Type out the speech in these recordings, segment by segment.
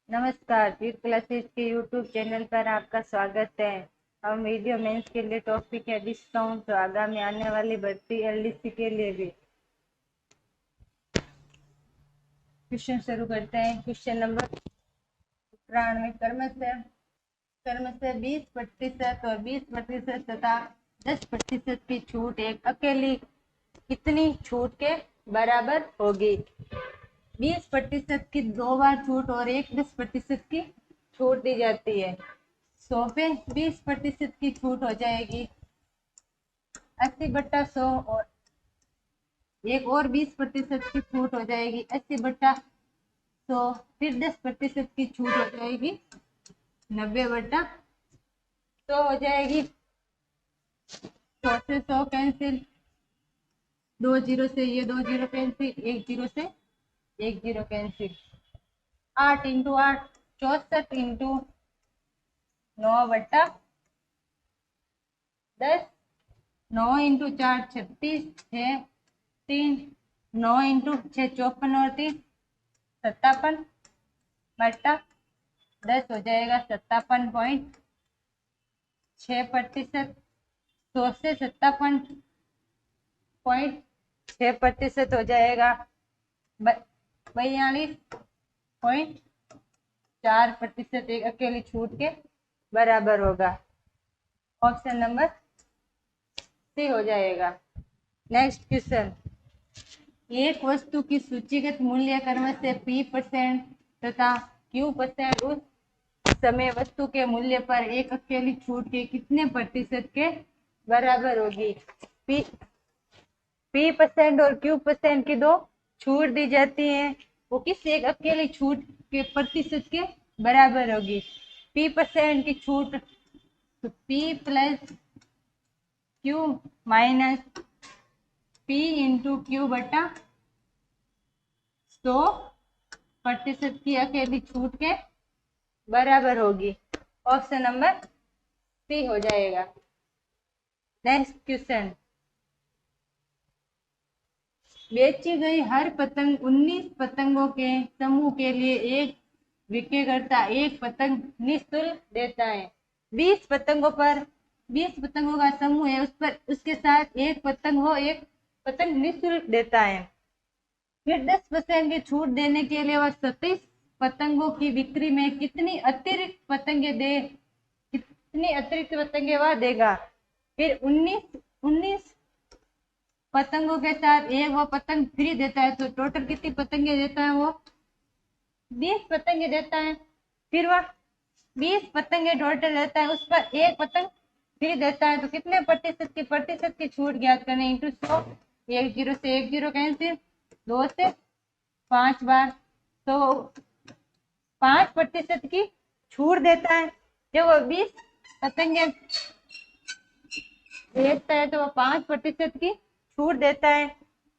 नमस्कार, पीर क्लासेस के YouTube channel पर आपका स्वागत है। हम वीडियो मेंस के लिए टॉपिक है डिस्काउंट, तो आगामी आने वाली भर्ती एलडीसी के लिए भी क्वेश्चन शुरू करते हैं। Question number 93। कर्म से 20% और 20% तथा 10% की छूट एक अकेली कितनी छूट के बराबर होगी? 20% की 2 बार छूट और एक 10% की छूट दी जाती है। 100 पे 20% की छूट हो जाएगी 80/100 और एक और 20% की छूट हो जाएगी 80/100। फिर 10% की छूट हो जाएगी 90/100 हो जाएगी। 100 से 100 कैंसिल, 2 जीरो से ये 2 जीरो कैंसिल, 1 जीरो से 1 zero cancel. 8 into 8 64 into 9/10, 9 into 4 36, 6 3, 9 into 6 54 और 3 57 बट्टा 10 हो जाएगा 57.6%। 100 से 57.6% हो जाएगा 42.4%। एक अकेली छूट के बराबर होगा। ऑप्शन नंबर सी हो जाएगा। नेक्स्ट क्वेश्चन, एक वस्तु की सूचीगत मूल्य कर्म से P% तथा Q% उस समय वस्तु के मूल्य पर एक अकेली छूट के कितने प्रतिशत के बराबर होगी? P% और Q% की दो छूट दी जाती है, वो किस एक अकेली छूट के प्रतिशत के बराबर होगी? P% की छूट तो P plus Q minus P into Q बटा 100% की अकेली छूट के बराबर होगी। ऑप्शन नंबर सी हो जाएगा। नेक्स्ट क्वेश्चन, बेची गई हर पतंग 19 पतंगों के समूह के लिए एक विक्रेता एक पतंग निःशुल्क देता है। 20 पतंगों का समूह है, उस पर उसके साथ एक पतंग निःशुल्क देता है। फिर 10% की छूट देने के लिए वह 27 पतंगों की बिक्री में कितनी अतिरिक्त पतंगे वह देगा? फिर 19 पतंगों के साथ एक वो पतंग फ्री देता है, तो टोटल कितनी पतंगे देता है? वो 20 पतंगे देता है। फिर वह 20 पतंगे टोटल देता है, उस पर एक पतंग फ्री देता है, तो कितने प्रतिशत की छूट ज्ञात करनी? इंटू 100, 1 जीरो से 1 जीरो कैंसिल, 2 से 5 बार, तो 5% की छूट देता है। जब वो 20 पतंगे बेचता है तो वो 5% की छूट देता है।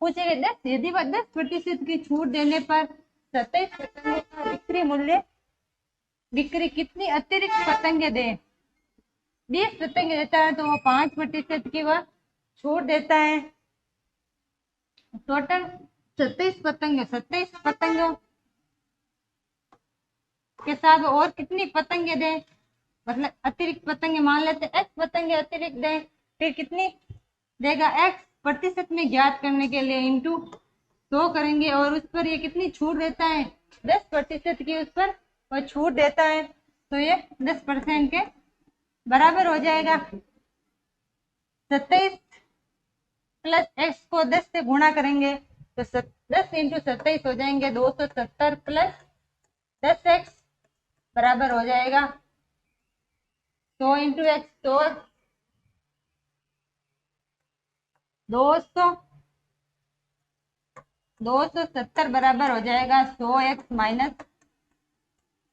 पूछेगा 10, यदि वह 10% की छूट देने पर 27 पतंगों का बिक्री कितनी अतिरिक्त पतंगे दे? 20 पतंगे देता है तो वो 5% की वह छूट देता है। टोटल 27 पतंगों के साथ और कितनी पतंगे दे, मतलब अतिरिक्त पतंगे मान लेते x पतंगे अतिरिक्त दे, फिर कितनी देगा x प्रतिशत में ज्ञात करने के लिए इंटू 100 करेंगे, और उस पर ये कितनी छूट देता है? 10% की उस पर वह छूट देता है, तो ये 10% के बराबर हो जाएगा। 27 प्लस x को 10 से गुणा करेंगे तो 10 इंटू 27 हो जाएंगे 270 प्लस 10x बराबर हो जाएगा 100 इंटू एक्स, तो 270 बराबर हो जाएगा 100x माइनस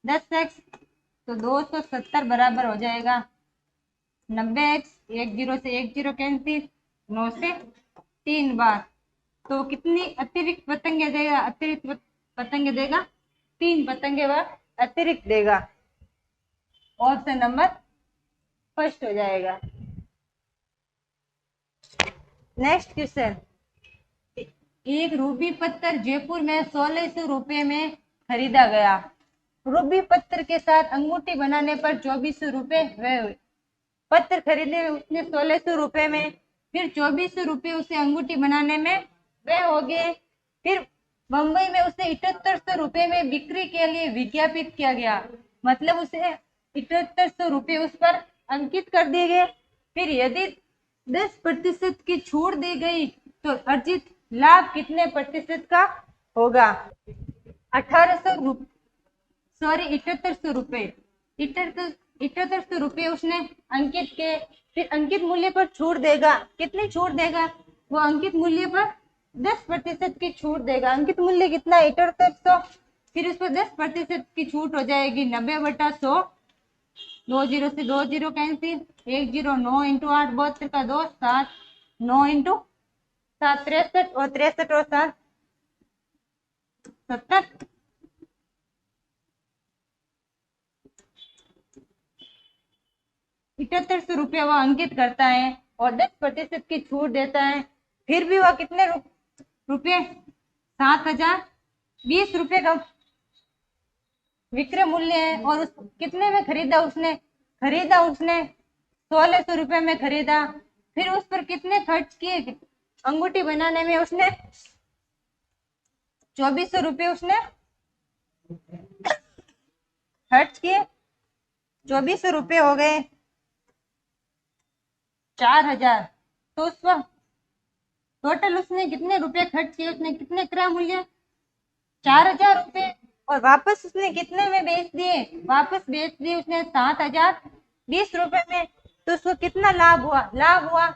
10x, तो 270 बराबर हो जाएगा 90x। 1 जीरो से 1 जीरो कैंसिल, 9 से 3 बार, तो कितनी अतिरिक्त पतंगे देगा? 3 पतंगे वह अतिरिक्त देगा। ऑप्शन नंबर फर्स्ट हो जाएगा। नेक्स्ट क्वेश्चन, एक रूबी पत्थर जयपुर में 1600 रुपये में खरीदा गया। रूबी पत्थर के साथ अंगूठी बनाने पर 2400 रुपये व्यय हुए। पत्थर खरीदे उसने 1600 रुपये में, फिर 2400 रुपये उसे अंगूठी बनाने में व्यय हो गए। फिर मुंबई में उसे 7800 रुपये में बिक्री के लिए विज्ञापित किया गया, मतलब उसे 7800 रुपये उस पर अंकित कर दिए गए। फिर यदि 10% की छूट दी गई तो अर्जित लाभ कितने प्रतिशत का होगा? 7800 रुपये। 7800 रुपये उसने अंकित के, फिर अंकित मूल्य पर छूट देगा। कितनी छूट देगा? वो अंकित मूल्य पर 10% की छूट देगा। अंकित मूल्य कितना? 7800, फिर उस पर 10% की छूट हो जाएगी 90/100। 20 से 20 कैंसिल, 10 9 × 8 72 का 2 7, 9 × 7 63, और 63 और 7 70। 7800 रुपये वह अंकित करता है और 10% की छूट देता है। फिर भी वह कितने रुपये? 7020 रुपये का विक्रय मूल्य है। और उस कितने में खरीदा उसने? 1600 रुपये में खरीदा। फिर उस पर कितने खर्च किए? अंगूठी बनाने में उसने 2400 रुपये उसने खर्च किए। 2400 रुपये हो गए 4000। तो उस पर टोटल उसने कितने रुपए खर्च किए? उसने कितने क्रय मूल्य? 4000 रुपये। और वापस उसने कितने में बेच दिए? वापस बेच दिए उसने 7020 रुपये में। तो उसको कितना लाभ हुआ? लाभ हुआ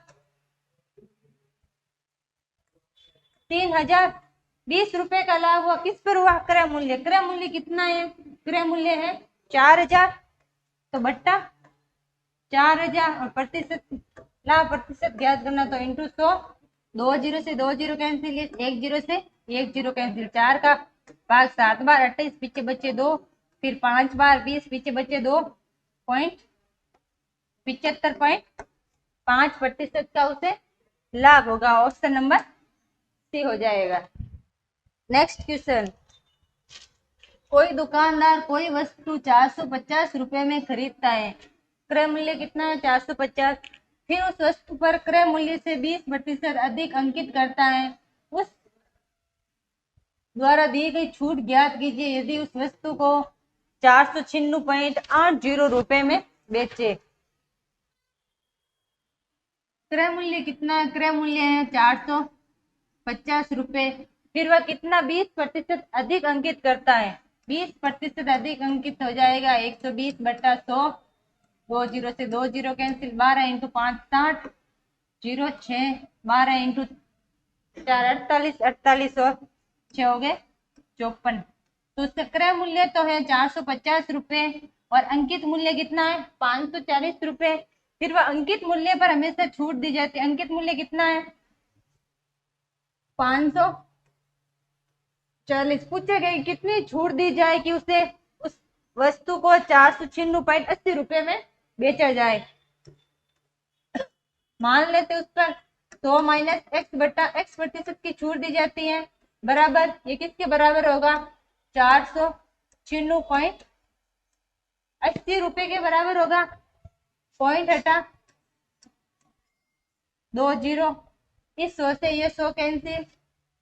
3020 रुपये का लाभ हुआ। किस पर हुआ? क्रय मूल्य। क्रय मूल्य कितना है? क्रय मूल्य है 4000, तो बट्टा 4000, और प्रतिशत, लाभ प्रतिशत ज्ञात करना तो इंटू 100। 20 से 20 कैंसिल, 10 से 10 कैंसिल, 4 का भाग 7 बार 28, पीछे बचे 2, फिर 5 बार 20, पीछे बचे 2, 75.5% का उसे लाभ होगा। ऑप्शन नंबर सी हो जाएगा। नेक्स्ट क्वेश्चन, कोई दुकानदार कोई वस्तु 450 रुपये में खरीदता है। क्रय मूल्य कितना है? 450। फिर उस वस्तु पर क्रय मूल्य से 20% अधिक अंकित करता है। उस द्वारा दी गई छूट ज्ञात कीजिए यदि उस वस्तु को 496.80 में बेचे। क्रय मूल्य कितना है? क्रय मूल्य है 450 रुपये। फिर वह कितना 20% अधिक अंकित करता है? 20% अधिक अंकित हो जाएगा 120/100। 20 से 20 कैंसिल, 12 × 5 60, 0 6, 12 × 4 48, 48 और 6 हो गए 54। तो उसका क्रय मूल्य तो है 450 रुपये और अंकित मूल्य कितना है? 540 रुपये। फिर वह अंकित मूल्य पर हमेशा छूट दी जाती है। अंकित मूल्य कितना है? 540। पूछे गए कितनी छूट दी जाए कि उसे उस वस्तु को 496.80 में बेचा जाए। मान लेते उस पर 100 - x/x% की छूट दी जाती है, बराबर ये किसके बराबर होगा? 496.80 के बराबर होगा। पॉइंट हटा 2 0, इस 100 से ये 100 कैंसिल,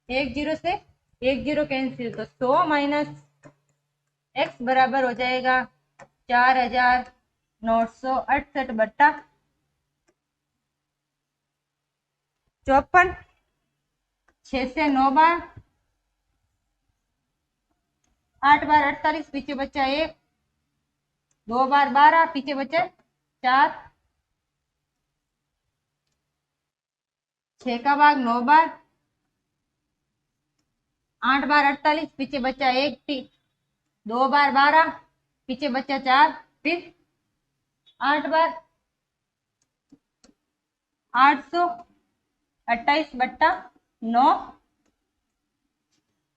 10 से 10 कैंसिल, तो 100 - x बराबर हो जाएगा 4968/54। 6 से 9 बार, 8 बार 48, पीछे बचा 1, 2 बार 12, पीछे बचे 4, 6 का भाग 9 बार, 8 बार 48, पीछे बचा 1, 2 बार 12, पीछे बचा 4, फिर 8 बार 828/9,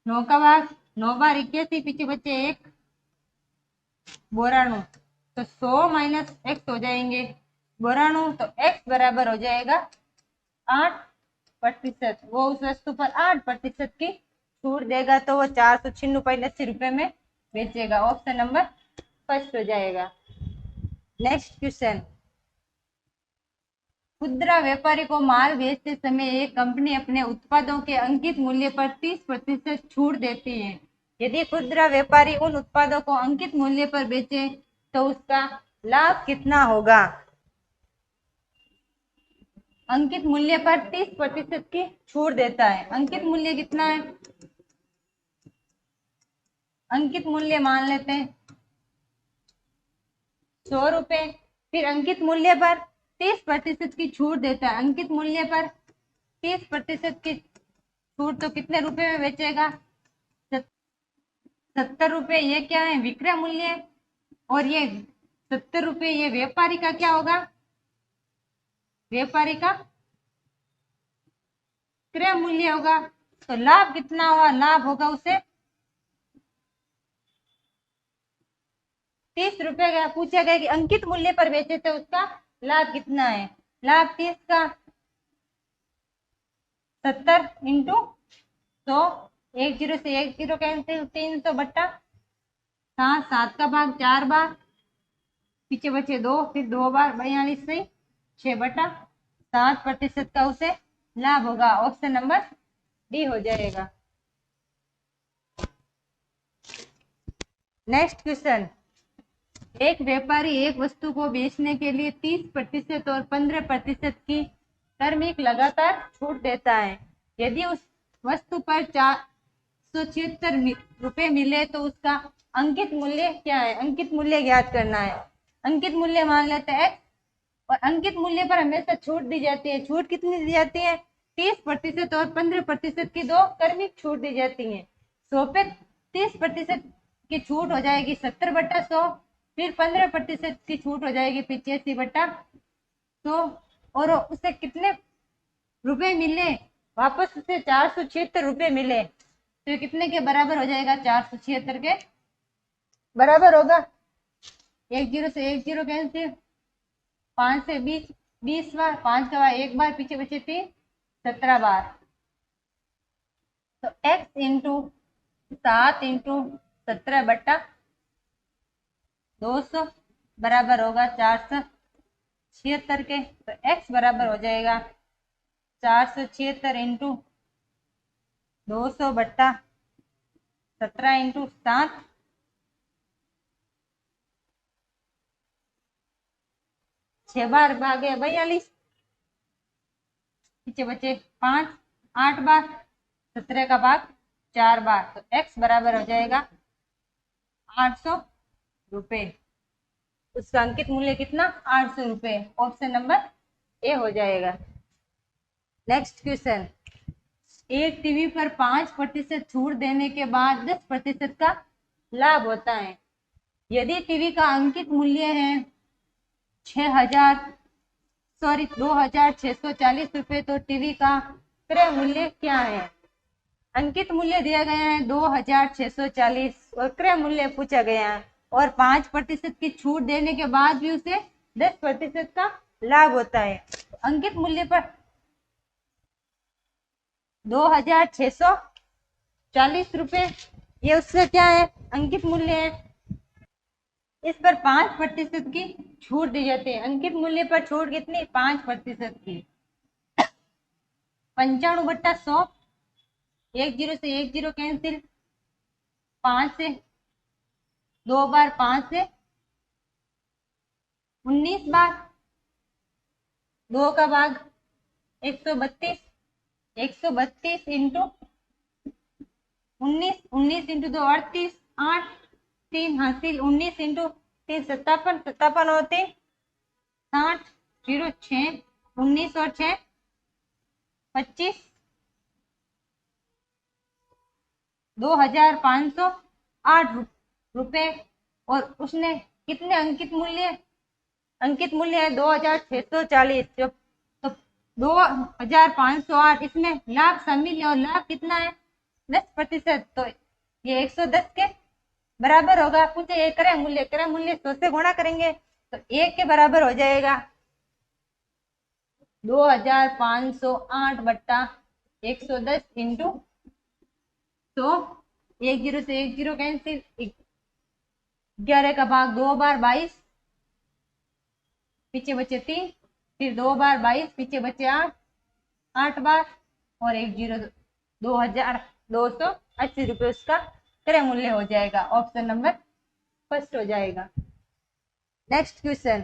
9 का भाग 9 बार 81, पीछे बचे 1, 92। तो 100 - x हो जाएंगे 92, तो x बराबर हो जाएगा 8%। वो उस वस्तु पर 8% की छूट देगा, तो वो 496.80 में बेचेगा। ऑप्शन नंबर फर्स्ट हो जाएगा। नेक्स्ट क्वेश्चन, खुदरा व्यापारी को माल बेचते समय एक कंपनी अपने उत्पादों के अंकित मूल्य पर 30% छूट देती है। यदि खुदरा व्यापारी उन उत्पादों को अंकित मूल्य पर बेचे तो उसका लाभ कितना होगा? अंकित मूल्य पर 30% की छूट देता है। अंकित मूल्य कितना है? अंकित मूल्य मान लेते हैं 100 रुपए। फिर अंकित मूल्य पर 30% की छूट देता है। अंकित मूल्य पर 30% की छूट तो कितने रुपए में बेचेगा? 70 रुपए। ये क्या है? विक्रय मूल्य। और ये 70 रुपए ये व्यापारी का क्या होगा? व्यापारी का क्रय मूल्य होगा। तो लाभ कितना होगा? लाभ होगा उसे 30 रुपए का। पूछा गया कि अंकित मूल्य पर बेचे तो उसका लाभ कितना है? लाभ 30 का 70 इंटू 100। 10 से 10 कैंसिल, 300 बट्टा 7। 7 का भाग 4 बार, पीछे बचे 2, फिर 2 बार 42 से 6 बटा 7% का उसे लाभ होगा। ऑप्शन नंबर डी हो जाएगा। नेक्स्ट क्वेश्चन, एक व्यापारी एक वस्तु को बेचने के लिए 30% और 15% की क्रमिक लगातार छूट देता है। यदि उस वस्तु पर 476 रुपए मिले तो उसका अंकित मूल्य क्या है? अंकित मूल्य ज्ञात करना है। अंकित मूल्य मान लेते हैं और अंकित मूल्य पर हमेशा छूट दी जाती है। छूट कितनी दी जाती है? 30% और 15% की दो क्रमिक छूट दी जाती है। 100 पे 30% की छूट हो जाएगी 70 बट्टा 100। फिर 15% की छूट हो जाएगी 85 बट्टा 100। और उसे कितने रुपए मिले? वापस उसे 476 रुपए मिले। तो कितने के बराबर हो जाएगा? 476 के बराबर होगा। 10 से 10 कैंसिल, 5 से 20 बार, 5 का बार 1 बार, पीछे बचे 3, 17 बार। तो x इंटू 7 इंटू 17 बट्टा 200 बराबर होगा 476 के। तो x बराबर हो जाएगा 476 इंटू 200 बट्टा 17 इंटू 7, 6 बार भागे 42, पीछे बचे 5, 8 बार, 17 का भाग 4 बार। तो x बराबर हो जाएगा 800 रुपए। उसका अंकित मूल्य कितना? 800 रुपए। ऑप्शन नंबर ए हो जाएगा। नेक्स्ट क्वेश्चन, एक टीवी पर 5% छूट देने के बाद 10% का लाभ होता है। यदि टीवी का अंकित मूल्य है 2640 रुपए तो टीवी का क्रय मूल्य क्या है? अंकित मूल्य दिया गया है 2640 और क्रय मूल्य पूछा गया है और 5% की छूट देने के बाद भी उसे 10% का लाभ होता है। अंकित मूल्य पर 2640 रुपए ये उसका क्या है? अंकित मूल्य है। इस पर 5% की छूट दी जाती है। अंकित मूल्य पर छूट कितनी? 5% की। 95 बट्टा 100, 10 से 10 कैंसिल, 5 से 2 बार, 5 से 19 बार, 2 का भाग 132, 132 इंटू 19, 19 इंटू 2 38, 8, 3 हासिल, 19 इंटू 3 57, 57 और 3 60, 0 6, 19 और 6 25, 2508 रुपए। और उसने कितने अंकित मूल्य? अंकित मूल्य है 2640। जो तो 2508 इसमें लाभ शामिल है और लाभ कितना है? 10%। तो ये 110 के बराबर होगा। पूछे ये क्रय मूल्य, क्रय मूल्य 100 से गुणा करेंगे तो 1 के बराबर हो जाएगा 2508 बट्टा 110 इंटू 100। 10 से 10 कैंसिल, 11 का भाग 2 बार 22, पीछे बचे 3, फिर 2 बार 22, पीछे बचे 8, 8 बार और एक जीरो, 2280 रुपये उसका क्रय मूल्य हो जाएगा। ऑप्शन नंबर फर्स्ट हो जाएगा। नेक्स्ट क्वेश्चन,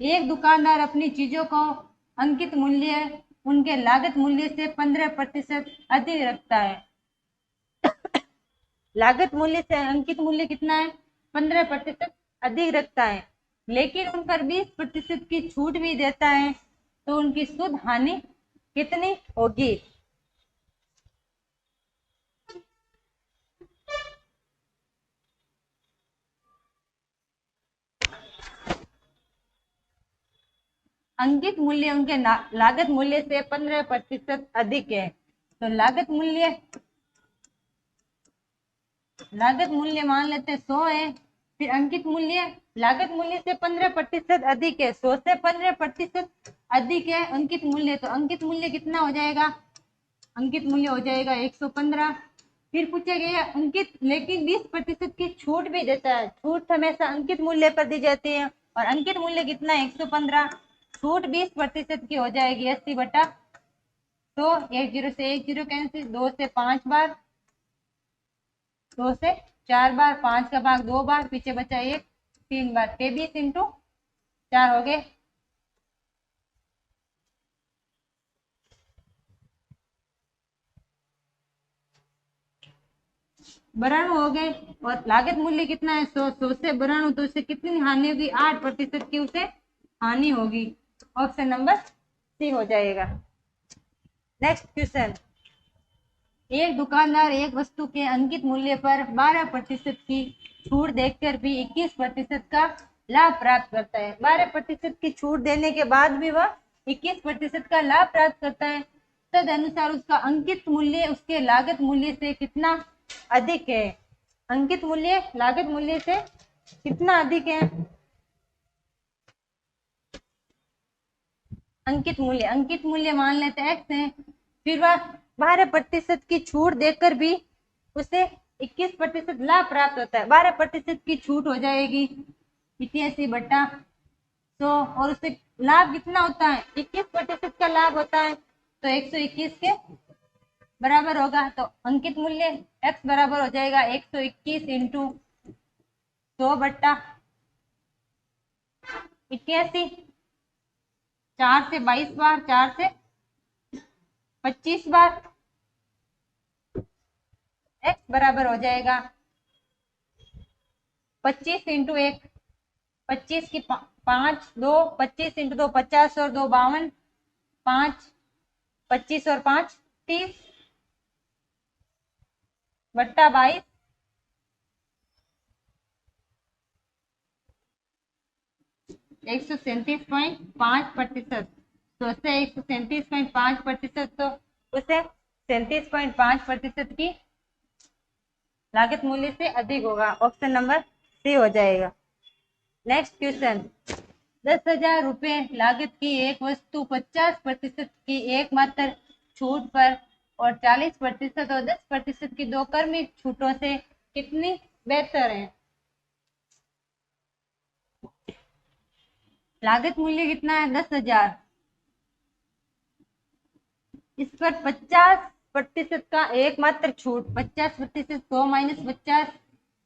एक दुकानदार अपनी चीजों को अंकित मूल्य उनके लागत मूल्य से 15% अधिक रखता है। लागत मूल्य से अंकित मूल्य कितना है? 15% अधिक रखता है, लेकिन उन पर 20% की छूट भी देता है, तो उनकी शुद्ध हानि कितनी होगी? अंकित मूल्य उनके लागत मूल्य से 15% अधिक है, तो लागत मूल्य मान लेते 100 है, फिर अंकित मूल्य लागत मूल्य से 15% अधिक है, 100 से 15% अधिक है अंकित मूल्य, तो अंकित मूल्य कितना हो जाएगा? अंकित मूल्य हो जाएगा 115। फिर पूछा गया अंकित लेकिन 20% की छूट भी देता है, छूट हमेशा अंकित मूल्य पर दी जाती है, और अंकित मूल्य कितना है? 115, छूट 20% की हो जाएगी 80/, तो 10 से 10 कैंसिल, 2 से 5 बार, 2 से 4 बार, 5 का भाग 2 बार, पीछे बचा 1, 3 बार, 23 इंटू 4 हो गए, बराणु हो गए। और लागत मूल्य कितना है? 100, 100 से बराणु, तो उससे कितनी हानि होगी? 8% की उसे हानि होगी। ऑप्शन नंबर सी हो जाएगा। नेक्स्ट क्वेश्चन, एक दुकानदार एक वस्तु के अंकित मूल्य पर 12% की छूट देकर भी 21% का लाभ प्राप्त करता है। 12% की छूट देने के बाद भी वह 21% का लाभ प्राप्त करता है, तद अनुसार उसका अंकित मूल्य उसके लागत मूल्य से कितना अधिक है? अंकित मूल्य लागत मूल्य से कितना अधिक है? अंकित मूल्य मान लेते हैं x है, फिर वह 12% की छूट देकर भी उसे 21% लाभ प्राप्त होता है। 12% की छूट हो जाएगी 81/100, और उससे लाभ कितना होता है? 21% का लाभ होता है, तो 121 के बराबर होगा, तो अंकित मूल्य x बराबर हो जाएगा 121 इंटू 100/81, 4 से 22 बार, 4 से 25 बार, x बराबर हो जाएगा 25 इंटू 1, 25 की 5, 2, 25 इंटू 2 50 और 2 52, 5, 25 और 5 30/22, 137.5%, तो उससे 137.5%, तो उसे 37.5% की लागत मूल्य से अधिक होगा। ऑप्शन नंबर सी हो जाएगा। नेक्स्ट क्वेश्चन, 10,000 रुपये लागत की एक वस्तु 50% की एकमात्र छूट पर और 40% और 10% की दो क्रमिक छूटों से कितनी बेहतर है? लागत मूल्य कितना है? 10,000, इस पर 50% का एकमात्र छूट, 50%, 100 माइनस 50,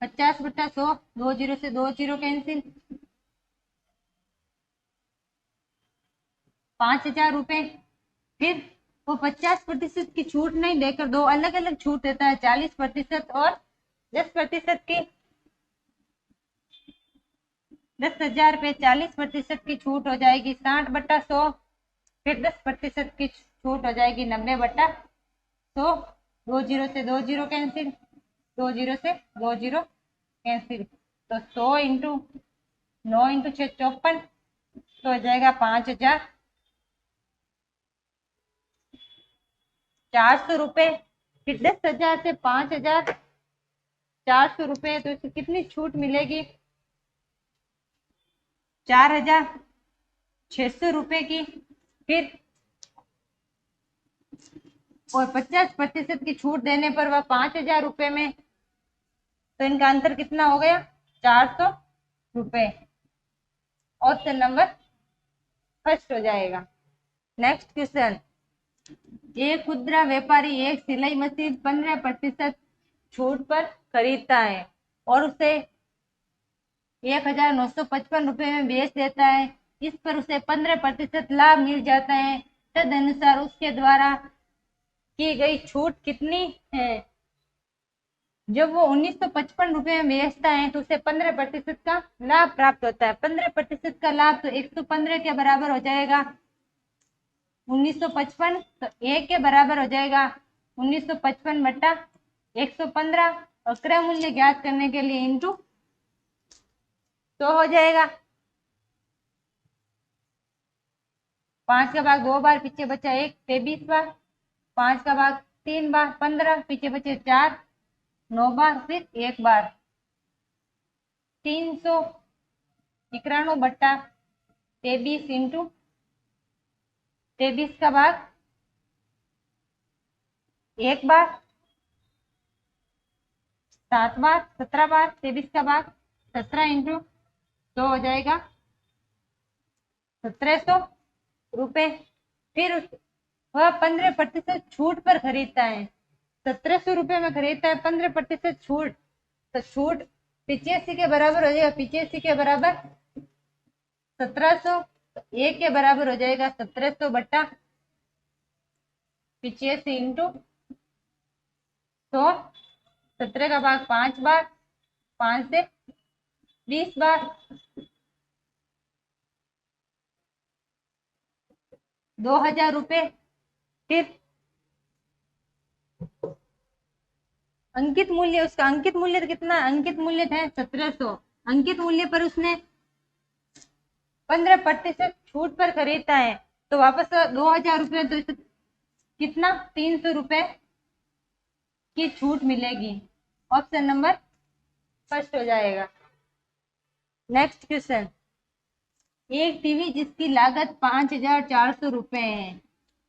50/100, 2 जीरो से 2 जीरो कैंसिल, 5,000 रुपए। फिर वो 50% की छूट नहीं देकर दो अलग अलग छूट देता है, 40% और 10% की। 10,000 पे 40% की छूट हो जाएगी 60/100, फिर 10% की छूट हो जाएगी 90/100, 2 जीरो से 2 जीरो कैंसिल, 2 जीरो से 2 जीरो कैंसिल, तो 100 इंटू 9 इंटू 6 54, तो हो जाएगा 5,400 रुपये। फिर 10,000 से 5,400 रुपये, तो इससे कितनी छूट मिलेगी? 4,600 रुपये की। फिर और 50% की छूट देने पर वह 5,000 रुपये में, तो इनका अंतर कितना हो गया? 400 रुपए। ऑप्शन नंबर फर्स्ट हो जाएगा। नेक्स्ट क्वेश्चन, एक खुदरा व्यापारी एक सिलाई मशीन 15% छूट पर खरीदता है और उसे 1955 रुपए में बेच देता है। इस पर उसे 15% लाभ मिल जाता है। तदनुसार उसके द्वारा की गई छूट कितनी है? जब वो 1955 रुपए में बेचता है तो उसे 15% का लाभ प्राप्त होता है। 15% का लाभ तो 115 के बराबर हो जाएगा। 1955 तो 1 के बराबर हो जाएगा 1955 बटा 115 और क्रय मूल्य ज्ञात करने के लिए इंटू तो हो जाएगा। 5 का भाग 2 बार, पीछे बचा 1 23 बार, 5 का भाग 3 बार 15, पीछे बचे 4 9 बार, फिर 1 बार। 391 बट्टा 23 इंटू 23 का भाग 1 बार, 7 बार, 17 बार, 23 का भाग 17 इंटू तो हो जाएगा 1700 रुपए। फिर वह 15% छूट पर खरीदता है। 1700 रुपए में खरीदता है, 15% छूट, तो छूट 85 के बराबर हो जाएगा। 85 के बराबर 1700, 1 के बराबर हो जाएगा 1700 बट्टा 85 इंटू 100। 17 का भाग 5 बार, 5 से 20 बार, 2000 रुपए। फिर अंकित मूल्य, उसका अंकित मूल्य कितना? अंकित मूल्य है 1700। अंकित मूल्य पर उसने 15% छूट पर खरीदता है तो वापस 2000 रुपए, तो कितना 300 रुपए की छूट मिलेगी। ऑप्शन नंबर फर्स्ट हो जाएगा। नेक्स्ट क्वेश्चन, एक टीवी जिसकी लागत 5400 रुपए है,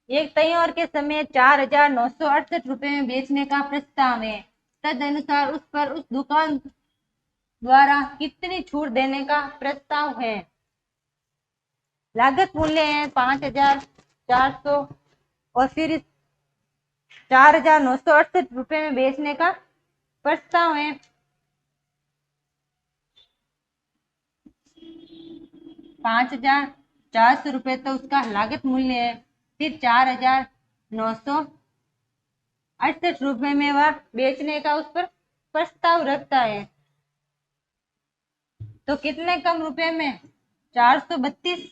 एक त्योहार के समय 4968 रुपए में बेचने का प्रस्ताव है। तदनुसार उस पर उस दुकान द्वारा कितनी छूट देने का प्रस्ताव है? लागत मूल्य है 5400 और फिर 4968 में बेचने का प्रस्ताव है। 5400 तो उसका लागत मूल्य है, फिर 4968 में वह बेचने का उस पर प्रस्ताव रखता है। तो कितने कम रुपए में? 432।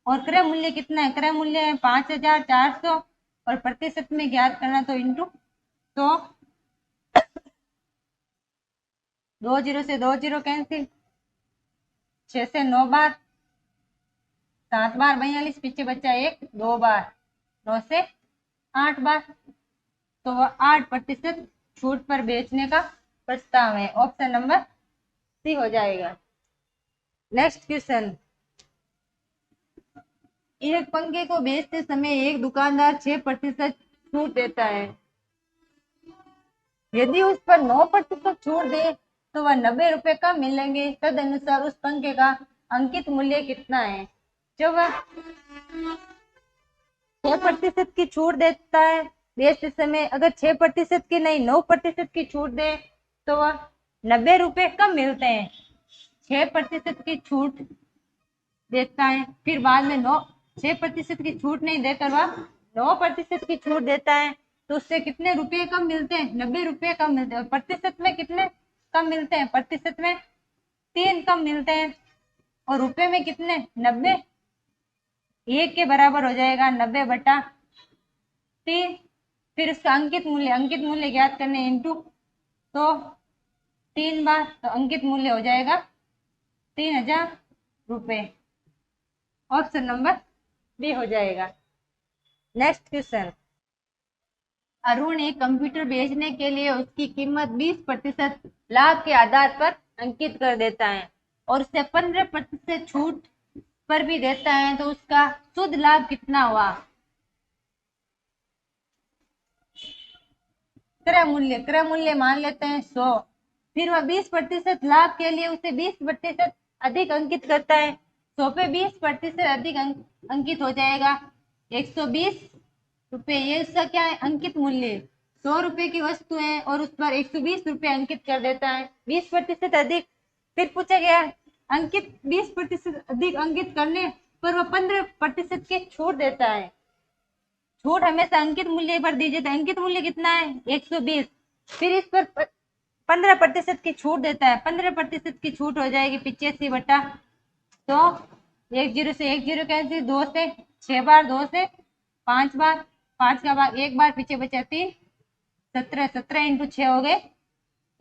और क्रय मूल्य कितना है? क्रय मूल्य है 5400 और प्रतिशत में ज्ञात करना तो इंटू 100। 2 0 से 2 0 कैंसिल, 6 से 9 बार, 7 बार 42, पीछे बचा 1 2 बार, 9 से 8 बार, तो वह 8% छूट पर बेचने का प्रस्ताव है। ऑप्शन नंबर सी हो जाएगा। नेक्स्ट क्वेश्चन, एक पंखे को बेचते समय एक दुकानदार 6% छूट देता है। यदि उस पर 9% छूट दे तो वह 90 रुपए कम मिलेंगे। तद अनुसार उस पंखे का अंकित मूल्य कितना है? जब वह 6% की छूट देता है बेचते समय, अगर 6% की नहीं 9% की छूट दे तो वह 90 रुपए कम मिलते हैं। 6% की छूट देता है, फिर बाद में 6% की छूट नहीं देकर वह 9% की छूट देता है, तो उससे कितने रुपए कम मिलते हैं? 90 रुपए कम मिलते हैं। और प्रतिशत में कितने कम मिलते हैं? प्रतिशत में 3 कम मिलते हैं। और रुपए में कितने? 90। 1 के बराबर हो जाएगा 90 बटा 3। फिर उसका अंकित मूल्य ज्ञात करने इंटू तो 3 बार, तो अंकित मूल्य हो जाएगा 3000 रुपए। ऑप्शन नंबर बी हो जाएगा। नेक्स्ट क्वेश्चन, अरुण एक कंप्यूटर बेचने के लिए उसकी कीमत 20% लाभ के आधार पर अंकित कर देता है और उसे 15% छूट पर भी देता है, तो उसका शुद्ध लाभ कितना हुआ? क्रय मूल्य मान लेते हैं 100 फिर वह 20% लाभ के लिए उसे 20% अधिक अंकित करता है। 100 पे 20% अधिक अंकित हो जाएगा 120 रुपये। ये उसका क्या है, अंकित मूल्य। 100 रुपए की वस्तु है और उस पर 120 रुपये अंकित कर देता है, 20% अधिक। फिर पूछा गया अंकित 20% अधिक अंकित करने पर वह 15% की छूट देता है। छूट हमेशा अंकित मूल्य पर दी जाती है। अंकित मूल्य कितना है, 120। फिर इस पर 15% की छूट देता है। 15% की छूट हो जाएगी 85 बटा, तो 10 से 10 कैंसिल, 2 से 6 बार, 2 से 5 बार, 5 का भाग 1 बार, पीछे बचा 3, 17, 17 इंटू 6 हो गए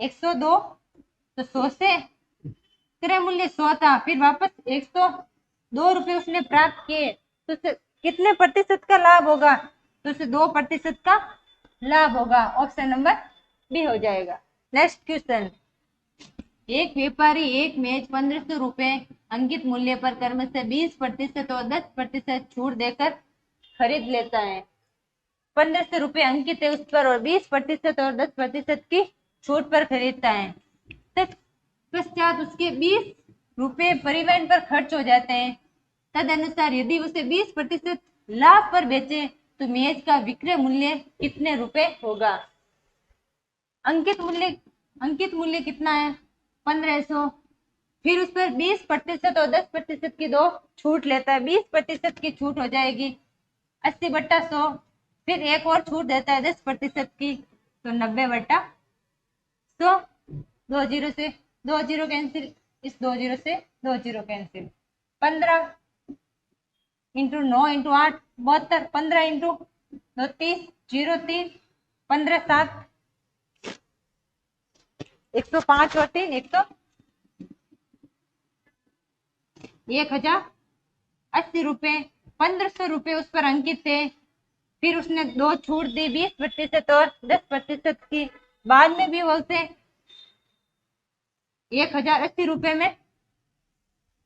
102। तो 100 से क्रय मूल्य 100 था, फिर वापस 102 रुपये उसने प्राप्त किए, तो कितने प्रतिशत का लाभ होगा, तो उसे 2% का लाभ होगा। ऑप्शन नंबर बी हो जाएगा। नेक्स्ट क्वेश्चन, एक व्यापारी एक मेज 1500 रुपए अंकित मूल्य पर क्रम से 20% और 10% छूट देकर खरीद लेता है। 1500 रुपये अंकित है उस पर और 20% और 10% की छूट पर खरीदता है। तत्पश्चात उसके 20 रुपये परिवहन पर खर्च हो जाते हैं। तद अनुसार यदि उसे 20% लाभ पर बेचे तो मेज का विक्रय मूल्य कितने रुपए होगा। अंकित मूल्य कितना है, 1500। फिर उस पर 20% और 10% की दो छूट लेता है, 20% की छूट हो जाएगी 80 बट्टा 100। फिर एक और छूट देता है 10% की, तो 90 बट्टा 100। 2 जीरो से 2 जीरो कैंसिल, इस 2 जीरो से 2 zero cancel. 15 into 9 into 8 72, 15 into 2 30, 0 3, 15 7, 105 और 3 1080 रुपये। 1500 रुपये उस पर अंकित थे, फिर उसने दो छूट दी 20% और 10% की। बाद में भी वो उसे 1080 रुपये में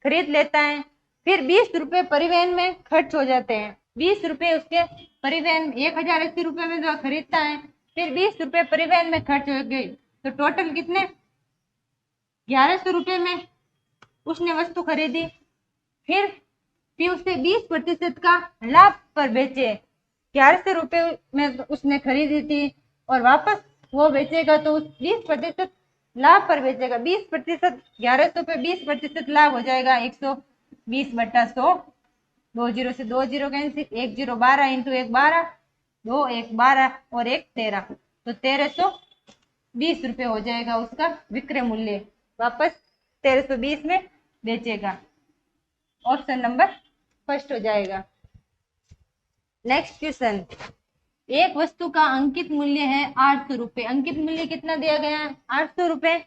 खरीद लेता है। फिर 20 रुपये परिवहन में खर्च हो जाते हैं। 20 रुपये उसके परिवहन, 1080 रुपये में जो खरीदता है, फिर 20 रुपये परिवहन में खर्च हो गई, तो टोटल कितने, 1100 रुपये में उसने वस्तु खरीदी। फिर उसे 20% का लाभ पर बेचे। 1100 रुपये में उसने खरीदी थी और वापस वो बेचेगा तो 20% लाभ पर बेचेगा। 20%, 1100 पे 20% लाभ हो जाएगा 120 बट्टा 100। 2 जीरो से 2 जीरो कैंसिल, 1 जीरो 12 इंटू 1 12, 2 1 12 और 1 13, तो 1320 रुपये हो जाएगा उसका विक्रय मूल्य। वापस 1320 में बेचेगा। ऑप्शन नंबर फर्स्ट हो जाएगा। नेक्स्ट क्वेश्चन, एक वस्तु का अंकित मूल्य है 800 रुपये। अंकित मूल्य कितना दिया गया है, 800 रुपये।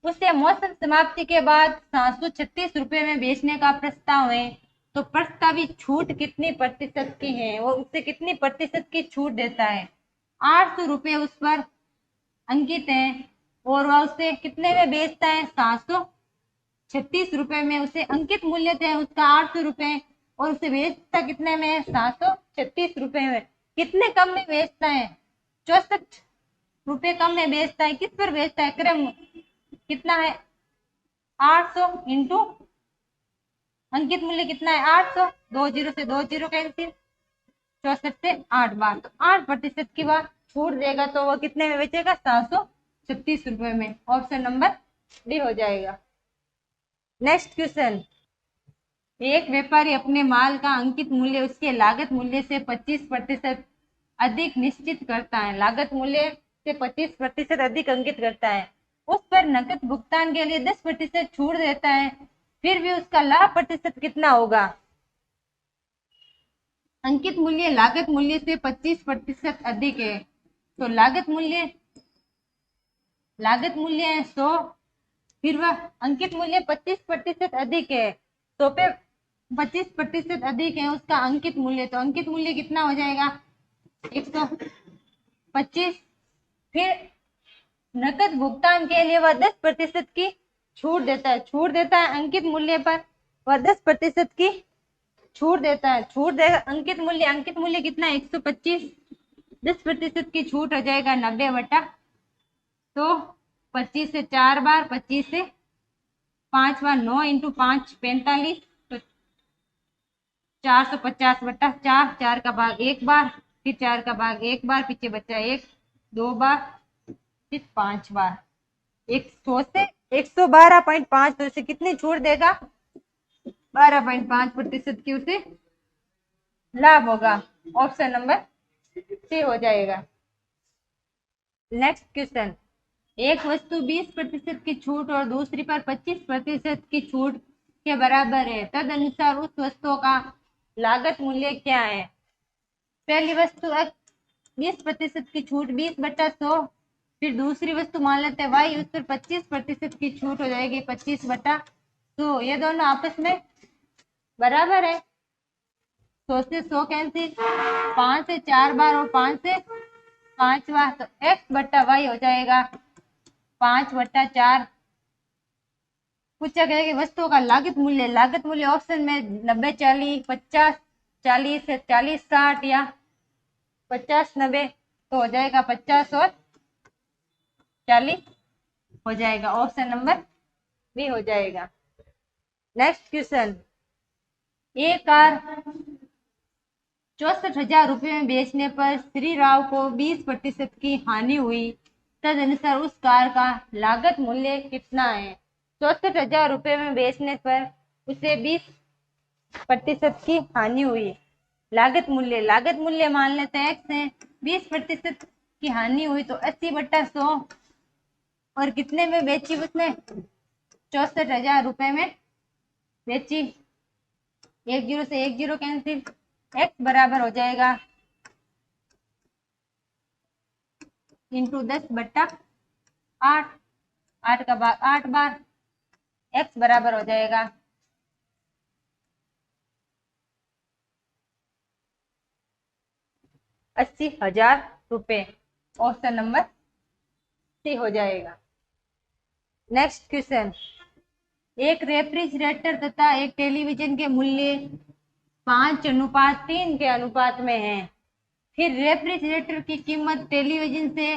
उसे मौसम समाप्ति के बाद 736 रुपये में बेचने का प्रस्ताव है, तो प्रस्तावित छूट कितनी प्रतिशत की है, वो उससे कितनी प्रतिशत की छूट देता है। 800 रुपये उस पर अंकित है और वह उसे कितने में बेचता है, 736 रुपये में। उसे अंकित मूल्य थे उसका 800 रुपये और उसे बेचता कितने में, 736 रुपये में। कितने कम में बेचता है, 64 रुपये कम में बेचता है। किस पर बेचता है, क्रम कितना है, 800 इंटू अंकित मूल्य कितना है 800, 2 जीरो से 2 जीरो कैंसिल, 64 से 8 बार, तो 8% की बात छूट देगा, तो वो कितने में बेचेगा, 736 रुपये में। ऑप्शन नंबर डी हो जाएगा। नेक्स्ट क्वेश्चन, एक व्यापारी अपने माल का अंकित मूल्य उसके लागत मूल्य से 25% अधिक निश्चित करता है। लागत मूल्य से 25% अधिक अंकित करता है। उस पर नकद भुगतान के लिए 10% छूट देता है, फिर भी उसका लाभ प्रतिशत कितना होगा। अंकित मूल्य लागत मूल्य से 25% अधिक है, तो लागत मूल्य है 100, फिर वह अंकित मूल्य 25% अधिक है, 100 पे 25% अधिक है उसका अंकित मूल्य, तो अंकित मूल्य कितना हो जाएगा, 125। फिर नकद भुगतान के लिए वह 10% की छूट देता है अंकित मूल्य पर, वह 10% की छूट देता है। छूट देगा अंकित मूल्य कितना है, 125, 10% की छूट हो जाएगा 90 बटा 100। 25 से 4 बार, 25 से 5 बार, 9 इंटू 5 45, तो 450 बटा 4, 4 का भाग 1 बार, फिर 4 का भाग 1 बार, पीछे बचा 1, 2 बार, फिर 5 बार। 100 से 112.5, तो इसे कितनी छूट देगा? 12.5% की उसे लाभ होगा। ऑप्शन नंबर सी हो जाएगा। नेक्स्ट क्वेश्चन, एक वस्तु 20% की छूट और दूसरी पर 25% की छूट के बराबर है, तदनुसार उस वस्तु का लागत मूल्य क्या है? पहली वस्तु 20% की छूट 20/100, फिर दूसरी वस्तु मान लेते हैं वाई, उस पर 25% की छूट हो जाएगी 25/100। ये दोनों आपस में बराबर है, 100 से 100 कैंसिल, 5 से 4 बार और 5 से 5 बार, तो x/y हो जाएगा 5/4। पूछा गया कि वस्तुओं का लागत मूल्य, लागत मूल्य ऑप्शन में 90 40 50 40 से 40 60 या 50 90, तो हो जाएगा 50 और 40 हो जाएगा। ऑप्शन नंबर बी हो जाएगा। नेक्स्ट क्वेश्चन, एक कार 64,000 रुपये में बेचने पर श्री राव को 20% की हानि हुई, तदनुसार उस कार का लागत मूल्य कितना है? 64,000 रुपये में बेचने पर उसे 20% की हानि हुई। लागत मूल्य मान लेते हैं एक्स है, 20% की हानि हुई तो 80/100, और कितने में बेची उसने? 64,000 रुपये में बेची। 1 जीरो से 1 जीरो कैंसिल, एक्स बराबर हो जाएगा इंटू 10/8, 8 का भाग 8 बार, एक्स बराबर हो जाएगा 80,000 रुपये। ऑप्शन नंबर सी हो जाएगा। नेक्स्ट क्वेश्चन, एक रेफ्रिजरेटर तथा एक टेलीविजन के मूल्य 5:3 के अनुपात में है, फिर रेफ्रिजरेटर की कीमत टेलीविजन से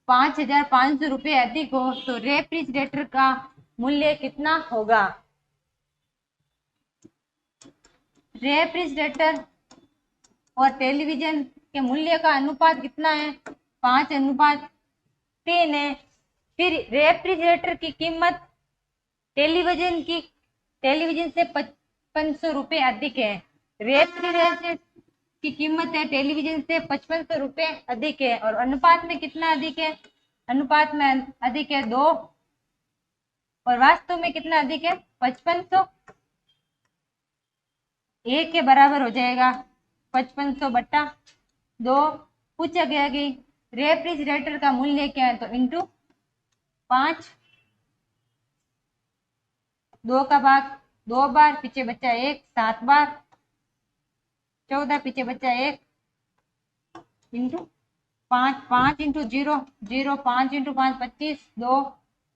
5,500 रुपये अधिक हो, तो रेफ्रिजरेटर का मूल्य कितना होगा? रेफ्रिजरेटर और टेलीविजन के मूल्य का अनुपात कितना है? 5:3 है। फिर रेफ्रिजरेटर की कीमत टेलीविजन से 5500 रुपये अधिक है। रेफ्रिजरेटर की कीमत है टेलीविजन से 5500 रुपये अधिक है, और अनुपात में कितना अधिक है? अनुपात में अधिक है 2, और वास्तव में कितना अधिक है? 5500। 1 के बराबर हो जाएगा 5500/2। पूछा गया कि रेफ्रिजरेटर का मूल्य क्या है, तो इंटू 5, 2 का भाग 2 बार, पीछे बचा 1 7 बार, 14 पीछे बचा 1 इंटू 5, 5 इंटू 0 0, 5 इंटू 5 25, 2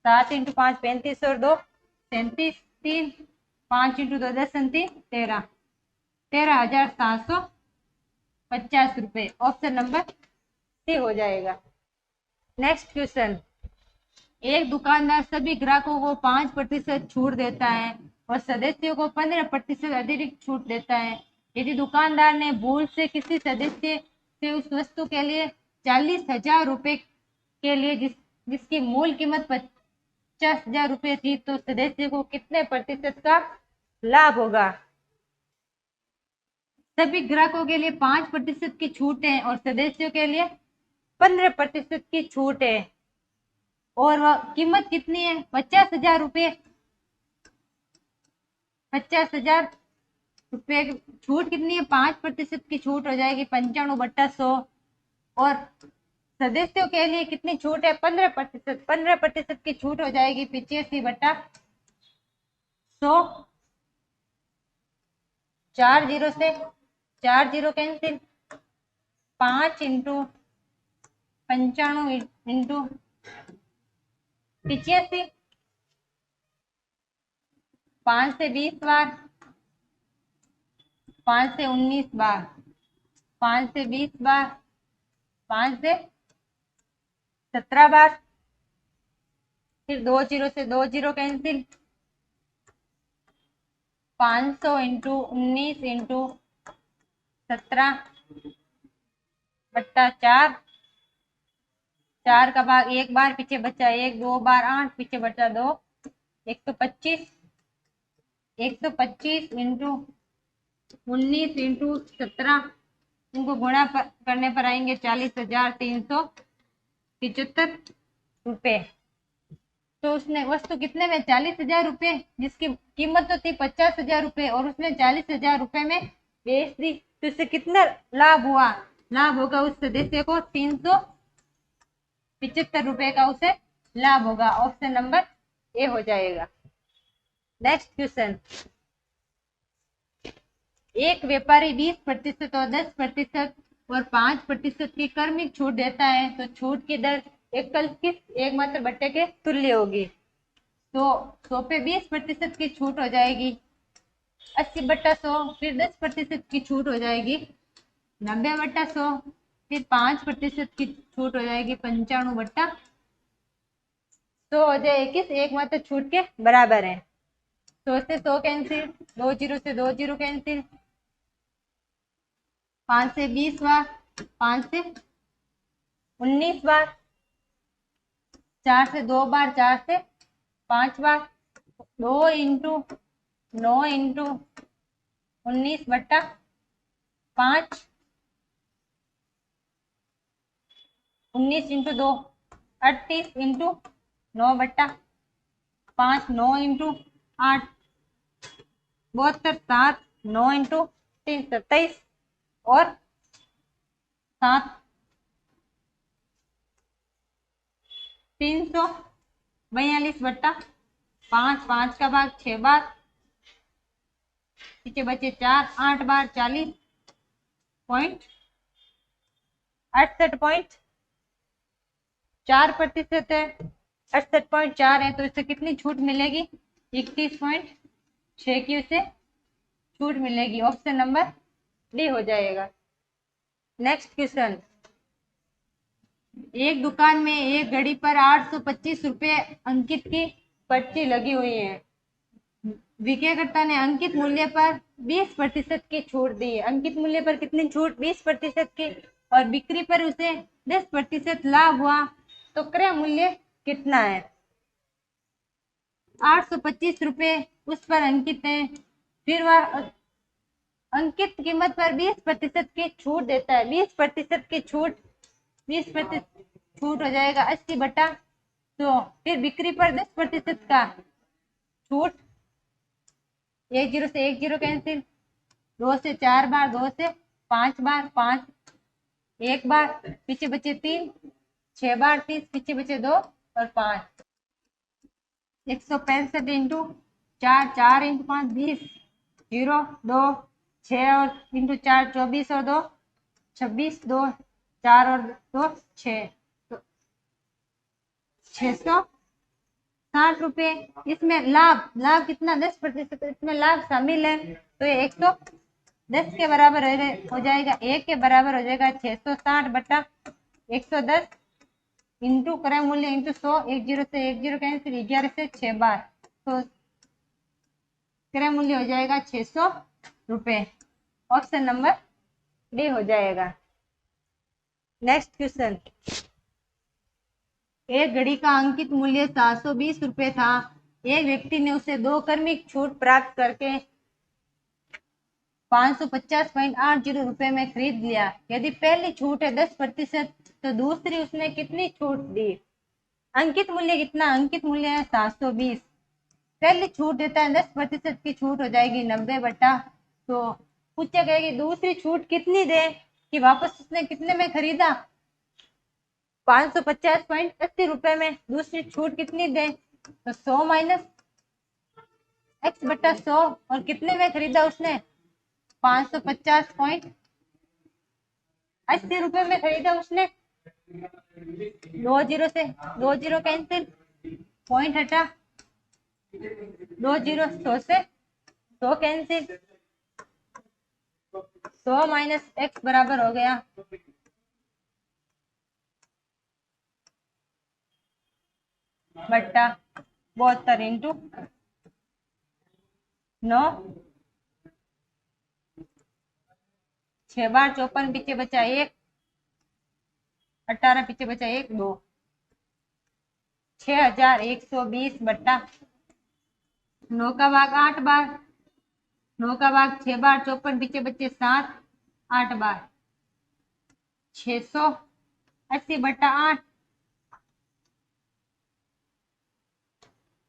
7 इंटू 5 35 और 2 37, 3 5 इंटू 2 10 3 13, 13,750 रुपये। ऑप्शन नंबर सी हो जाएगा। नेक्स्ट क्वेश्चन, एक दुकानदार सभी ग्राहकों को 5% छूट देता है और सदस्यों को 15% अतिरिक्त छूट देता है। यदि दुकानदार ने भूल से किसी सदस्य से उस वस्तु के लिए 40,000 रुपये के लिए जिसकी मूल कीमत 50,000 रुपये थी, तो सदस्य को कितने प्रतिशत का लाभ होगा? सभी ग्राहकों के लिए 5% की छूट है और सदस्यों के लिए 15% की छूट है, और वह कीमत कितनी है? 50,000 रुपये। 50,000 रुपये छूट कितनी है? 5% की छूट हो जाएगी 95/100, और सदस्यों के लिए कितनी छूट है? 15%। 15% की छूट हो जाएगी 85/100। 4 जीरो से 4 जीरो कैंसिल, 5 इंटू 95 इंटू 85, 5 से 20 बार, 5 से 19 बार, 5 से 20 बार, 5 से 17 बार, फिर 2 जीरो से 2 जीरो कैंसिल, 500 इंटू 19 इंटू 17/4, 4 का भाग 1 बार, पीछे बचा 1, 2 बार 8, पीछे बचा 2, 125, 125 इंटू 19 इंटू 17, इनको गुणा करने पर आएंगे 40,375 रुपए। तो उसने वस्तु कितने में, 40,000 रुपए, जिसकी कीमत तो थी 50,000 रुपए और उसने 40,000 रुपए में बेच दी, तो इससे कितना लाभ हुआ, लाभ होगा उस सदस्य को 375 रुपए का उसे लाभ होगा। ऑप्शन नंबर ए हो जाएगा। नेक्स्ट क्वेश्चन, एक व्यापारी 20% और 10% और 5% की क्रमिक छूट देता है, तो छूट की दर एकल किस एकमात्र बट्टे के तुल्य होगी। तो 100 पे 20% की छूट हो जाएगी 80/100, फिर 10% की छूट हो जाएगी 90/100, फिर 5% की छूट हो जाएगी 95/100 हो जाए किस एकमात्र छूट के बराबर है। 100 से 100 कैंसिल, 2 जीरो से 2 जीरो कैंसिल, 5 से 20 बार, 5 से 19 बार, 4 से 2 बार, 4 से 5 बार, 2 into 9 into 19/5, 19 into 2 38 into 9/5, 9 into 8 72, 7, 9 into 3 27 और 7 342/5, 5 का भाग 6 बार, पीछे बचे 4, 8 बार 40.68.4% है, 68.4 है, तो इससे कितनी छूट मिलेगी, 31.6 की उसे छूट मिलेगी। ऑप्शन नंबर डी हो जाएगा। नेक्स्ट क्वेश्चन, एक दुकान में एक घड़ी पर 825 रुपए अंकित की पर्ची लगी हुई है। विक्रेता ने अंकित मूल्य पर 20% की छूट दी। अंकित मूल्य पर कितनी छूट, 20% की, और बिक्री पर उसे 10% लाभ हुआ, तो क्रय मूल्य कितना है। 825 रुपए उस पर अंकित है, फिर वह अंकित कीमत पर 20% की छूट देता है। 20% की छूट, 20% छूट हो जाएगा 80/100, फिर बिक्री पर 10% का छूट, 1 जीरो से 1 जीरो कैंसिल, 2 से 4 बार, 2 से 5 बार, 5 1 बार, पीछे बचे 3, 6 बार 30, पीछे बचे 2 और 5, 165 इंटू 4, 4 इंटू 5 20, 0 2 6 और इंटू 4 24 और 2 26, 2 4 और 2 6, तो 660 रुपए। इसमें लाभ, लाभ कितना, 10%, इसमें लाभ शामिल है, तो ये 110 के बराबर हो जाएगा, 1 के बराबर हो जाएगा 660/110 इंटू क्रय मूल्य इंटू 100, 1 जीरो से 1 जीरो कैंसिल, 11 से 6 बार, तो क्रय मूल्य हो जाएगा 600 रुपए। ऑप्शन नंबर डी हो जाएगा। नेक्स्ट क्वेश्चन, एक घड़ी का अंकित मूल्य 720 रुपए था। एक व्यक्ति ने उसे 2 क्रमिक छूट प्राप्त करके 550.80 रुपए में खरीद लिया। यदि पहली छूट है 10%, तो दूसरी उसने कितनी छूट दी। अंकित मूल्य कितना, अंकित मूल्य है 720, पहली छूट देता है 10% की छूट हो जाएगी 90/, तो पूछा गया कि दूसरी छूट कितनी दे, कि वापस उसने कितने में खरीदा, 550.80 रुपए में, दूसरी छूट कितनी दे, तो 100 माइनस x/100, और कितने में खरीदा उसने, 550.80 रुपए में खरीदा उसने। 2 जीरो से 2 जीरो कैंसिल, पॉइंट हटा, 2 जीरो 100 से 100 कैंसिल, 100 माइनस x बराबर हो गया बट्टा 72 इंटू 9, 6 बार 54, पीछे बचा 1, 18 पीछे बचा 1, 2, 6120 बट्टा 9 का भाग 8 बार, 9 का भाग 6 बार 54, पीछे बचे 7, 8 बार 680 बट्टा 8,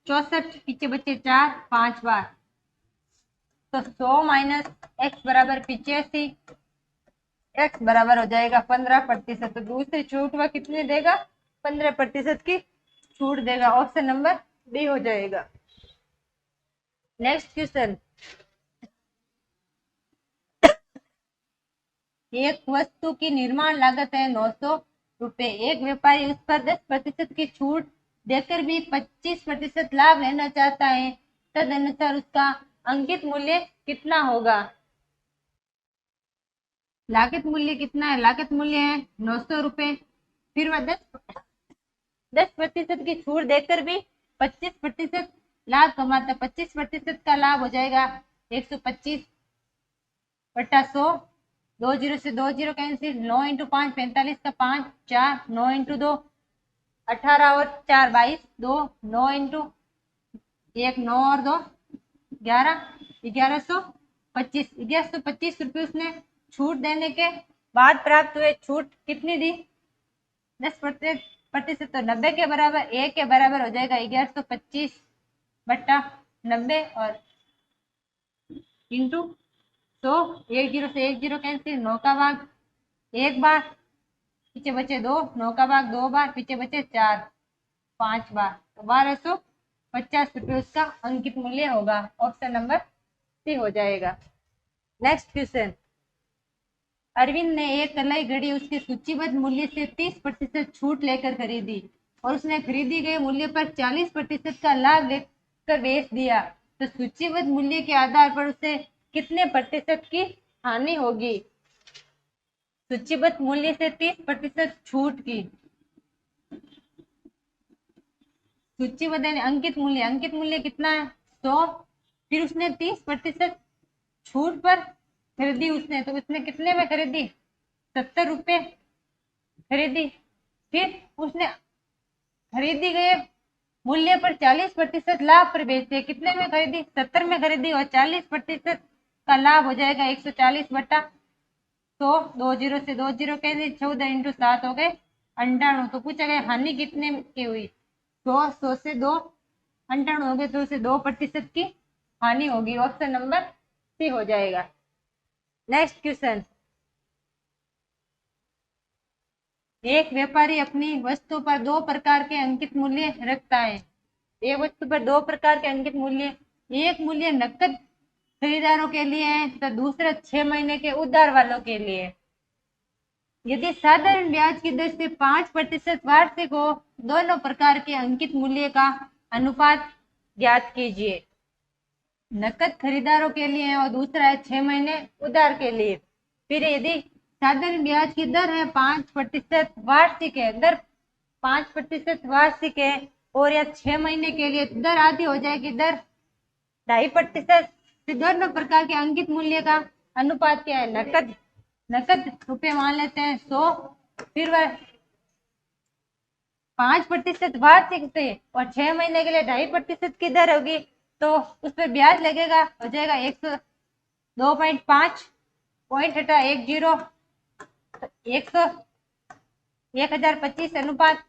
64 पीछे बचे 4, 5 बार। तो 100 माइनस x बराबर 85, x बराबर हो जाएगा 15%। तो दूसरी छूट वह कितने देगा? 15% की छूट देगा। ऑप्शन नंबर डी हो जाएगा। नेक्स्ट क्वेश्चन, एक वस्तु की निर्माण लागत है 900 रुपए। एक व्यापारी उस पर 10% की छूट देकर भी 25% लाभ लेना चाहता है, तदनुसार उसका अंकित मूल्य कितना होगा? लागत मूल्य कितना है? लागत मूल्य है 900 रुपए। फिर वह 10% की छूट देकर भी 25% लाभ कमाता है। 25% का लाभ हो जाएगा 125 बटा 100, 2 जीरो से 2 जीरो कैंसिल, 9 इंटू 5 45 का 5, 4, 9 इंटू 2 18 और 4 22, 2, 9 इंटू 1 9 और 2 11, 1125, 1125 रुपये उसने छूट देने के बाद प्राप्त हुए। छूट कितनी दी? 10%। तो 90 के बराबर, ए के बराबर हो जाएगा 1125 बट्टा 90 और इंटू 100, 1 जीरो से 1 जीरो कैंसिल, 9 का भाग 1 बार, पीछे बचे 2, 9 का भाग 2 बार, पीछे बचे 4, 5 बार। तो 1250 रुपये उसका अंकित मूल्य होगा। ऑप्शन नंबर सी हो जाएगा। नेक्स्ट क्वेश्चन, अरविंद ने एक कलाई घड़ी उसके सूचीबद्ध मूल्य से 30% छूट लेकर खरीदी और उसने खरीदी गए मूल्य पर 40% का लाभ लेकर बेच दिया। तो सूचीबद्ध मूल्य के आधार पर उसे कितने प्रतिशत की हानि होगी? सूचीबद्ध मूल्य से 30% छूट की, सूचीबद्ध अंकित मूल्य कितना है? 100। फिर उसने 30% छूट पर खरीदी उसने, तो उसने कितने में खरीदी? 70 रुपए खरीदी। फिर उसने खरीदी गए मूल्य पर 40% लाभ पर बेचे। कितने में खरीदी? 70 में खरीदी और 40% का लाभ हो जाएगा 140 बटा 100, 2 जीरो से 2 जीरो कैसे, 14 इंटू 7 हो गए 98। तो पूछा गया हानि कितने की हुई? 100 से 2 98 हो गए, तो उसे 2% की हानि होगी। ऑप्शन नंबर सी हो जाएगा। नेक्स्ट क्वेश्चन, एक व्यापारी अपनी वस्तु पर 2 प्रकार के अंकित मूल्य रखता है। एक वस्तु पर 2 प्रकार के अंकित मूल्य, एक मूल्य नकद खरीदारों के लिए है तो दूसरा 6 महीने के उधार वालों के लिए। यदि साधारण ब्याज की दर से 5% वार्षिक हो, दोनों प्रकार के अंकित मूल्य का अनुपात ज्ञात कीजिए। नकद खरीदारों के लिए है और दूसरा है 6 महीने उधार के लिए। फिर यदि साधारण ब्याज की दर है 5% वार्षिक है, दर 5% वार्षिक है और या 6 महीने के लिए दर आधी हो जाएगी, दर 2.5%। दोनों प्रकार के अंकित मूल्य का अनुपात क्या है? नकद रुपए मान लेते हैं 100, फिर वह 5% वार्षिक से और 6 महीने के लिए 2.5% की दर होगी, तो उस पर ब्याज लगेगा, हो जाएगा 102.5 पॉइंट हटा 10, 1025 अनुपात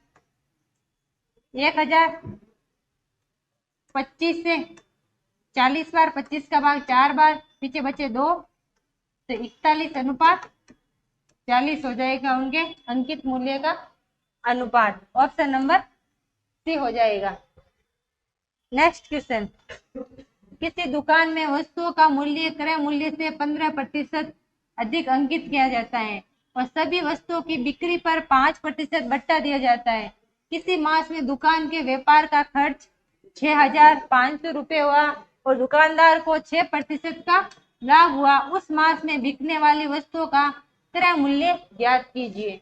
1025 से 40 बार, 25 का भाग 4 बार, पीछे बचे 2, तो 41 अनुपात 40 हो जाएगा उनके अंकित मूल्य का अनुपात। ऑप्शन नंबर सी हो जाएगा। नेक्स्ट क्वेश्चन, किसी दुकान में वस्तुओं का मूल्य क्रय मूल्य से 15% अधिक अंकित किया जाता है और सभी वस्तुओं की बिक्री पर 5% बट्टा दिया जाता है। किसी मास में दुकान के व्यापार का खर्च 6,500 रुपये हुआ और दुकानदार को 6% का लाभ हुआ। उस मास में बिकने वाली वस्तुओं का क्रय मूल्य ज्ञात कीजिए।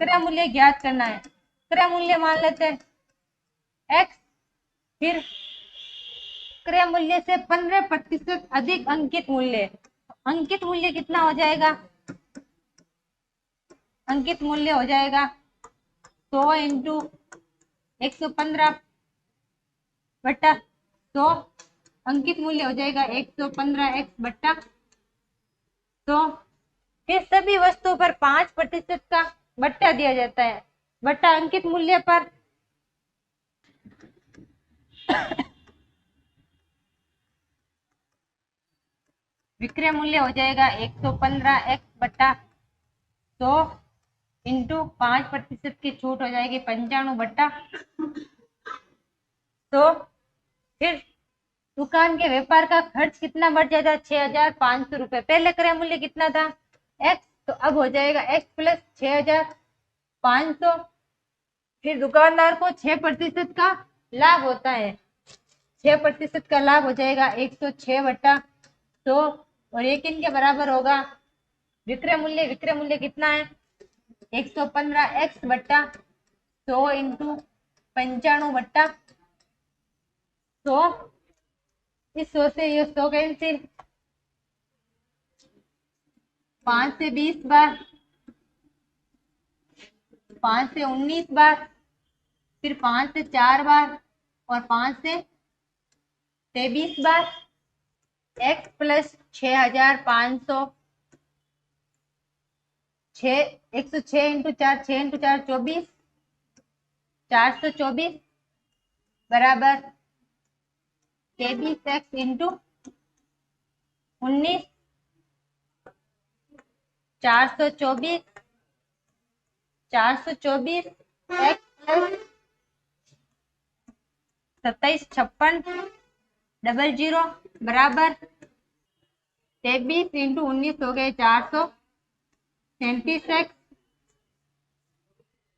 क्रय मूल्य ज्ञात करना है। क्रय मूल्य मान लेते हैं x, फिर क्रय मूल्य से 15% अधिक अंकित मूल्य। अंकित मूल्य कितना हो जाएगा? अंकित मूल्य हो जाएगा 100 इंटू 115 बट्टा 100। अंकित मूल्य हो जाएगा 115x बट्टा 100। फिर सभी वस्तुओं पर 5% का बट्टा दिया जाता है, बट्टा अंकित मूल्य पर। विक्रय मूल्य हो जाएगा 115x बट्टा 100 इंटू 5% की छूट हो जाएगी 95 बट्टा 100। फिर दुकान के व्यापार का खर्च कितना बढ़ जाएगा? 6500 रुपए। पहले क्रय मूल्य कितना था? x, तो अब हो जाएगा x प्लस 6500। फिर दुकानदार को 6% का लाभ होता है, 6% का लाभ हो जाएगा 106 बट्टा 100 और ये किन के बराबर होगा? विक्रय मूल्य। विक्रय मूल्य कितना है? 115x बट्टा 100 इंटू 95 बट्टा 100। इस 100 से ये 100 कैंसिल, 5 से 20 बार, 5 से 19 बार, फिर 5 से 4 बार और 5 से 23 बार। x प्लस 6500, 106 इंटू 4, 6 इंटू 4 24, 424 बराबर 23x इंटू 19, 424 x प्लस 275600 बराबर 23 इंटू 19 हो गए 437x।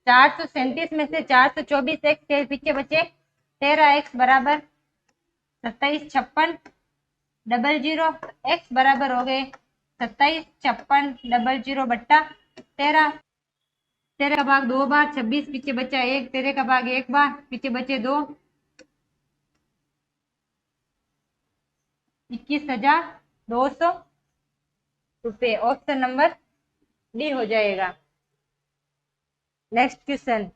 437 में से 424x के पीछे बचे 13x बराबर 275600। x बराबर हो गए 275600 बट्टा 13। 13 का भाग 2 बार, 26 पीछे बचा 1, 13 का भाग 1 बार, पीछे बचे 2, 21,200 रुपये। ऑप्शन नंबर डी हो जाएगा। नेक्स्ट क्वेश्चन,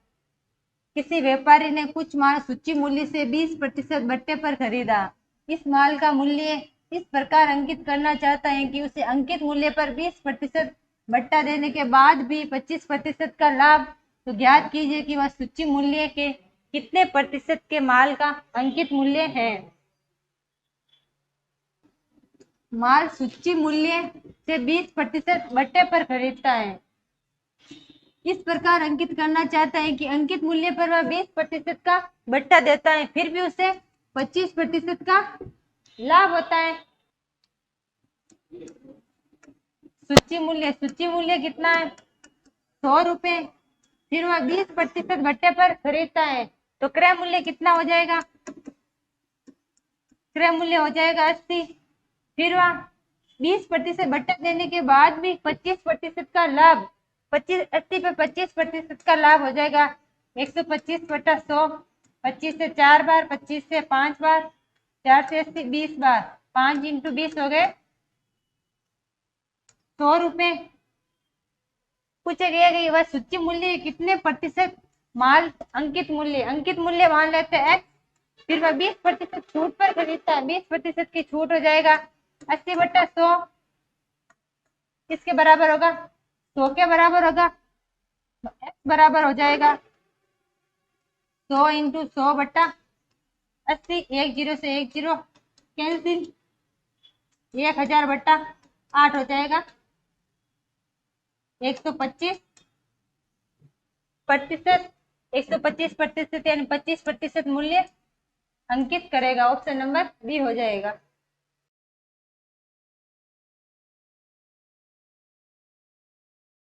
किसी व्यापारी ने कुछ माल सूची मूल्य से 20% बट्टे पर खरीदा। इस माल का मूल्य इस प्रकार अंकित करना चाहता है कि उसे अंकित मूल्य पर 20% बट्टा देने के बाद भी 25% का लाभ। तो ज्ञात कीजिए कि वह सूची मूल्य के कितने प्रतिशत के माल का अंकित मूल्य है। माल सूची मूल्य से 20% बट्टे पर खरीदता है, इस प्रकार अंकित करना चाहता है कि अंकित मूल्य पर वह 20% का बट्टा देता है, फिर भी उसे 25% का लाभ होता है। सूची मूल्य कितना है? 100 रुपए। फिर वह 20% बट्टे पर खरीदता है, तो क्रय मूल्य कितना हो जाएगा? क्रय मूल्य हो जाएगा 80। फिर वह 20% बट्टा देने के बाद भी 25% का लाभ, 80 पे 25% का लाभ हो जाएगा 125 बटा 100। 25 से 4 बार, 25 से 5 बार, 4 से 80 20 बार, 5 इंटू 20 हो गए 100 रुपए। पूछा गया कि वह सूची मूल्य कितने प्रतिशत माल अंकित मूल्य मान लेते हैं x, फिर वह 20% छूट पर खरीदता है, 20% की छूट हो जाएगा 80 बटा 100। किसके बराबर होगा? 100 के बराबर होगा। x बराबर हो जाएगा 100 इंटू 100 बट्टा 80, 1 0 से 1 0 कैंसिल, 1000 बट्टा 8 हो जाएगा 125%। 125% यानी 25% मूल्य अंकित करेगा। ऑप्शन नंबर बी हो जाएगा।